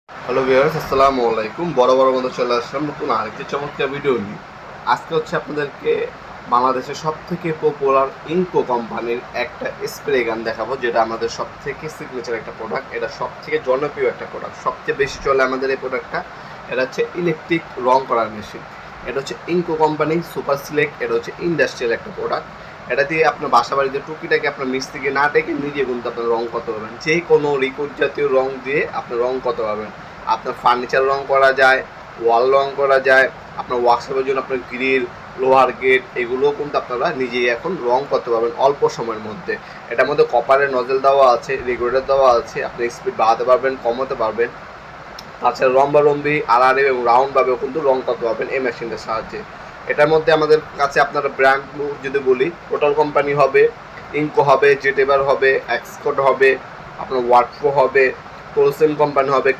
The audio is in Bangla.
হ্যালো ভিউয়ার্স, আসসালামু আলাইকুম। বড় মতো চলে আসলাম নতুন আরেকটি চমৎকার ভিডিও নিয়ে। আজকে হচ্ছে আপনাদেরকে বাংলাদেশের সবথেকে পপুলার ইনকো কোম্পানির একটা স্প্রে গান দেখাবো, যেটা আমাদের সবথেকে সিগনেচার একটা প্রোডাক্ট। এটা সবথেকে জনপ্রিয় একটা প্রোডাক্ট, সবচেয়ে বেশি চলে আমাদের এই প্রোডাক্টটা। এটা হচ্ছে ইলেকট্রিক রং করার মেশিন। এটা হচ্ছে ইনকো কোম্পানি সুপার সিলেক্ট। এটা হচ্ছে ইন্ডাস্ট্রিয়াল একটা প্রোডাক্ট। এটা দিয়ে আপনার বাসা বাড়িতে টুকিটাকে আপনার মিস্ত্রিকে না ডেকে নিজে কিন্তু আপনার রং করতে পারবেন। যে কোনো লিকুইড জাতীয় রং দিয়ে আপনার রং করতে পারবেন। আপনার ফার্নিচার রং করা যায়, ওয়াল রং করা যায়, আপনার ওয়ার্কশপের জন্য আপনার গ্রিল, লোহার গেট, এগুলোও কিন্তু আপনারা নিজেই এখন রং করতে পারবেন অল্প সময়ের মধ্যে। এটার মধ্যে কপারের নজেল দেওয়া আছে, রেগুলেটর দেওয়া আছে, আপনি স্পিড বাড়াতে পারবেন, কমাতে পারবেন। তাছাড়া লম্বালম্বি, আড়াআড়ি এবং রাউন্ডভাবেও কিন্তু রং করতে পারবেন এই মেশিনটার সাহায্যে। এটার মধ্যে আমাদের কাছে আপনারা ব্র্যান্ড যদি বলি, টোটাল কোম্পানি হবে, ইনকো হবে, জেটেবার হবে, এক্সকোট হবে, আপনার ওয়াটফো হবে, টোলসেন কোম্পানি হবে,